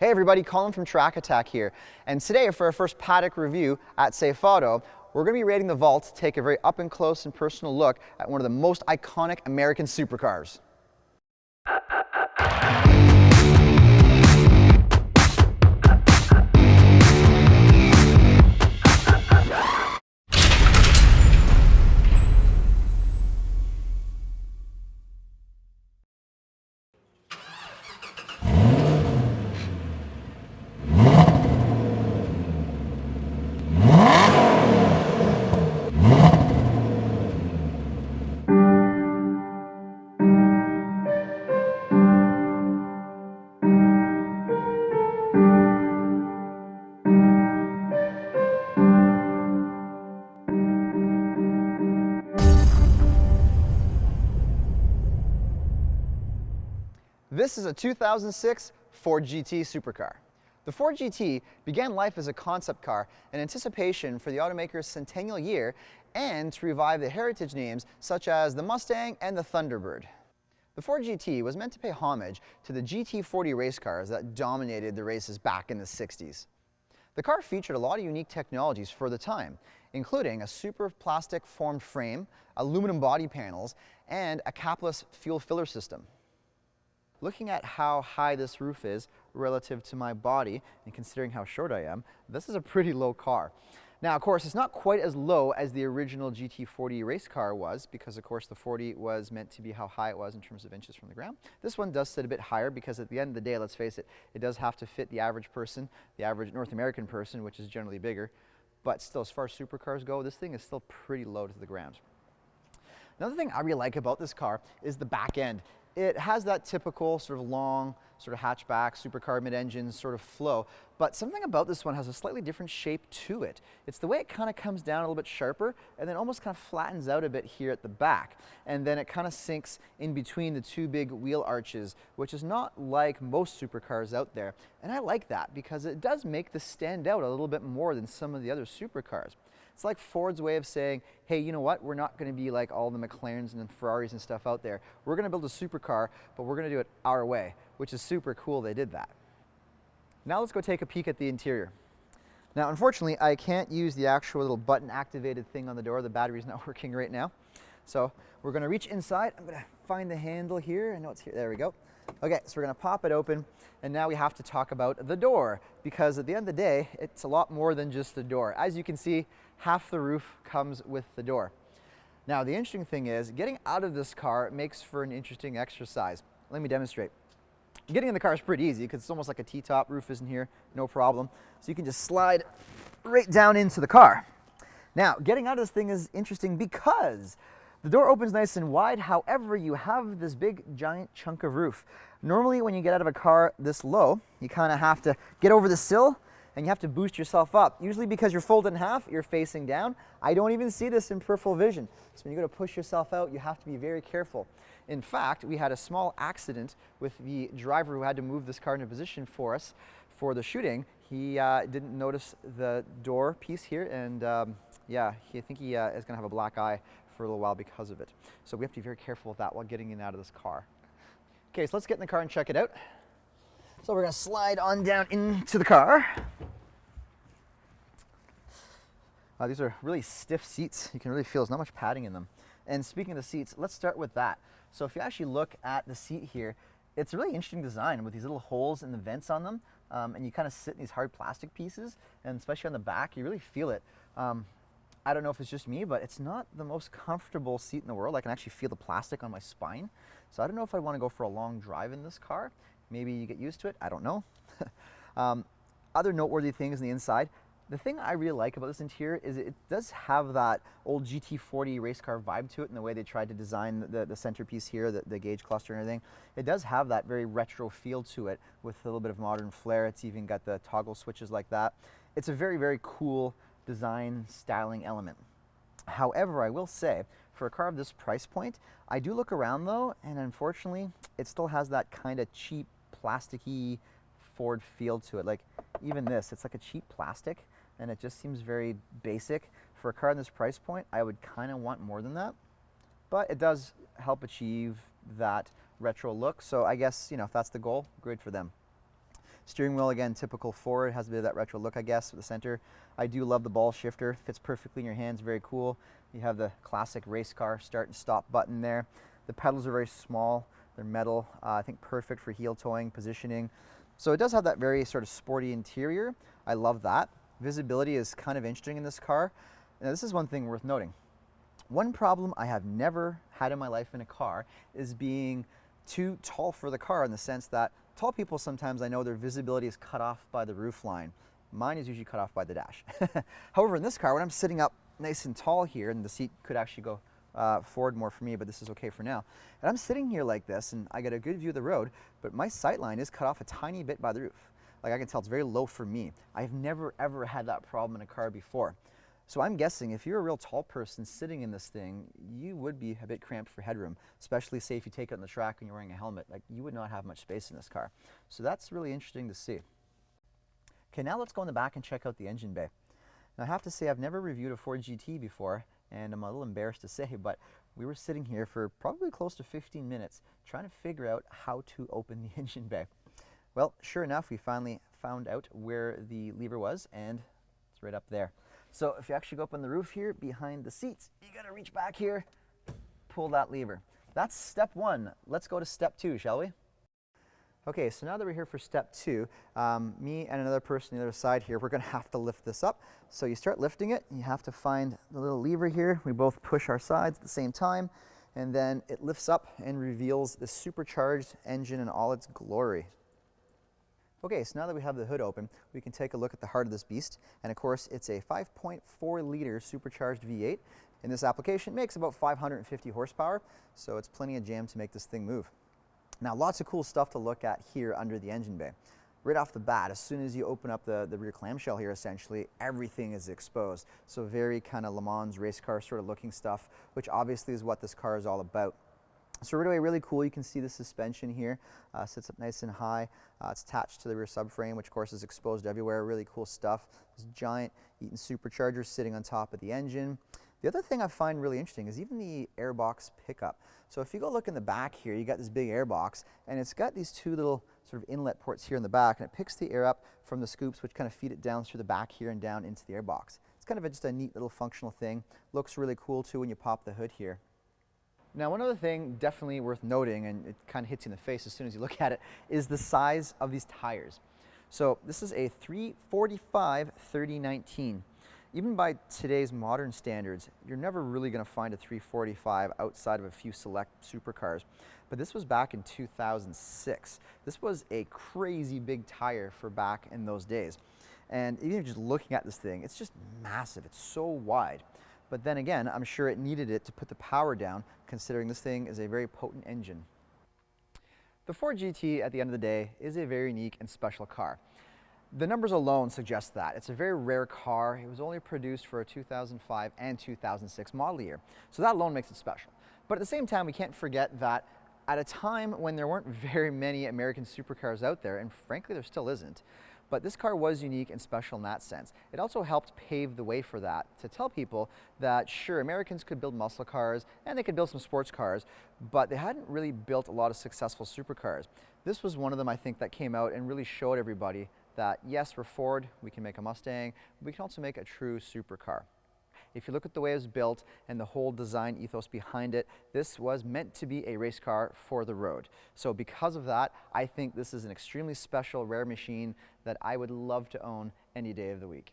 Hey everybody, Colin from Track Attack here, and today for our first paddock review at Safe Auto, we're going to be rating the vault to take a very up and close and personal look at one of the most iconic American supercars. This is a 2006 Ford GT supercar. The Ford GT began life as a concept car in anticipation for the automaker's centennial year and to revive the heritage names such as the Mustang and the Thunderbird. The Ford GT was meant to pay homage to the GT40 race cars that dominated the races back in the 60s. The car featured a lot of unique technologies for the time, including a super plastic formed frame, aluminum body panels, and a capless fuel filler system. Looking at how high this roof is relative to my body, and considering how short I am, this is a pretty low car. Now, of course, it's not quite as low as the original GT40 race car was, because of course the 40 was meant to be how high it was in terms of inches from the ground. This one does sit a bit higher because at the end of the day, let's face it, it does have to fit the average person, the average North American person, which is generally bigger. But still, as far as supercars go, this thing is still pretty low to the ground. Another thing I really like about this car is the back end. It has that typical sort of long, sort of hatchback, supercar mid-engine sort of flow, but something about this one has a slightly different shape to it. It's the way it kind of comes down a little bit sharper and then almost kind of flattens out a bit here at the back. And then it kind of sinks in between the two big wheel arches, which is not like most supercars out there. And I like that because it does make this stand out a little bit more than some of the other supercars. It's like Ford's way of saying, hey, you know what, we're not going to be like all the McLarens and Ferraris and stuff out there. We're going to build a supercar, but we're going to do it our way, which is super cool they did that. Now let's go take a peek at the interior. Now, unfortunately, I can't use the actual little button activated thing on the door. The battery's not working right now. So we're going to reach inside. I'm going to find the handle here. I know it's here. There we go. Okay, so we're going to pop it open, and now we have to talk about the door, because at the end of the day, it's a lot more than just the door. As you can see, half the roof comes with the door. Now, the interesting thing is, getting out of this car makes for an interesting exercise. Let me demonstrate. Getting in the car is pretty easy because it's almost like a T-top. Roof isn't here, no problem. So you can just slide right down into the car. Now, getting out of this thing is interesting because the door opens nice and wide, however, you have this big giant chunk of roof. Normally when you get out of a car this low, you kind of have to get over the sill and you have to boost yourself up. Usually because you're folded in half, you're facing down. I don't even see this in peripheral vision. So when you go to push yourself out, you have to be very careful. In fact, we had a small accident with the driver who had to move this car into position for us for the shooting. He didn't notice the door piece here, and yeah, I think he is going to have a black eye for a little while because of it. So we have to be very careful with that while getting in and out of this car. Okay, so let's get in the car and check it out. So we're going to slide on down into the car. These are really stiff seats. You can really feel there's not much padding in them. And speaking of the seats, let's start with that. So if you actually look at the seat here, it's a really interesting design with these little holes in the vents on them. And you kind of sit in these hard plastic pieces, and especially on the back, you really feel it. I don't know if it's just me, but it's not the most comfortable seat in the world. I can actually feel the plastic on my spine. So I don't know if I want to go for a long drive in this car. Maybe you get used to it, I don't know. Other noteworthy things in the inside. The thing I really like about this interior is it does have that old GT40 race car vibe to it in the way they tried to design the centerpiece here, the gauge cluster and everything. It does have that very retro feel to it with a little bit of modern flair. It's even got the toggle switches like that. It's a very, very cool design styling element. However, I will say, for a car of this price point, I do look around though, and unfortunately, it still has that kind of cheap, plasticky Ford feel to it. Like even this, it's like a cheap plastic, and it just seems very basic. For a car in this price point, I would kind of want more than that, but it does help achieve that retro look. So I guess, you know, if that's the goal, good for them. Steering wheel, again, typical Ford, has a bit of that retro look, I guess, with the center. I do love the ball shifter, fits perfectly in your hands, very cool. You have the classic race car start and stop button there. The pedals are very small, they're metal, I think perfect for heel towing, positioning. So it does have that very sort of sporty interior. I love that. Visibility is kind of interesting in this car. Now, this is one thing worth noting. One problem I have never had in my life in a car is being too tall for the car, in the sense that tall people, sometimes I know their visibility is cut off by the roof line. Mine is usually cut off by the dash. However, in this car, when I'm sitting up nice and tall here, and the seat could actually go forward more for me, but this is okay for now. And I'm sitting here like this, and I get a good view of the road, but my sight line is cut off a tiny bit by the roof. Like, I can tell it's very low for me. I've never ever had that problem in a car before. So I'm guessing if you're a real tall person sitting in this thing, you would be a bit cramped for headroom, especially say if you take it on the track and you're wearing a helmet. Like, you would not have much space in this car. So that's really interesting to see. Okay, now let's go in the back and check out the engine bay. Now, I have to say, I've never reviewed a Ford GT before, and I'm a little embarrassed to say, but we were sitting here for probably close to 15 minutes trying to figure out how to open the engine bay. Well, sure enough, we finally found out where the lever was, and it's right up there. So if you actually go up on the roof here, behind the seats, you gotta reach back here, pull that lever. That's step one. Let's go to step two, shall we? Okay, so now that we're here for step two, me and another person on the other side here, we're gonna have to lift this up. So you start lifting it, and you have to find the little lever here. We both push our sides at the same time, and then it lifts up and reveals the supercharged engine in all its glory. Okay, so now that we have the hood open, we can take a look at the heart of this beast. And of course, it's a 5.4 liter supercharged V8. In this application, it makes about 550 horsepower, so it's plenty of jam to make this thing move. Now, lots of cool stuff to look at here under the engine bay. Right off the bat, as soon as you open up the rear clamshell here, essentially, everything is exposed. So very kind of Le Mans race car sort of looking stuff, which obviously is what this car is all about. So right away, really cool. You can see the suspension here, sits up nice and high. It's attached to the rear subframe, which of course is exposed everywhere. Really cool stuff. This giant Eaton supercharger sitting on top of the engine. The other thing I find really interesting is even the airbox pickup. So if you go look in the back here, you got this big airbox, and it's got these two little sort of inlet ports here in the back, and it picks the air up from the scoops, which kind of feed it down through the back here and down into the airbox. It's kind of just a neat little functional thing. Looks really cool too when you pop the hood here. Now, one other thing definitely worth noting, and it kind of hits you in the face as soon as you look at it, is the size of these tires. So this is a 345/3019. Even by today's modern standards, you're never really going to find a 345 outside of a few select supercars. But this was back in 2006. This was a crazy big tire for back in those days. And even just looking at this thing, it's just massive. It's so wide. But then again, I'm sure it needed it to put the power down, considering this thing is a very potent engine. The Ford GT, at the end of the day, is a very unique and special car. The numbers alone suggest that. It's a very rare car. It was only produced for a 2005 and 2006 model year. So that alone makes it special. But at the same time, we can't forget that at a time when there weren't very many American supercars out there, and frankly, there still isn't, but this car was unique and special in that sense. It also helped pave the way for that, to tell people that sure, Americans could build muscle cars and they could build some sports cars, but they hadn't really built a lot of successful supercars. This was one of them, I think, that came out and really showed everybody that yes, we're Ford, we can make a Mustang, but we can also make a true supercar. If you look at the way it was built and the whole design ethos behind it, this was meant to be a race car for the road. So because of that, I think this is an extremely special, rare machine that I would love to own any day of the week.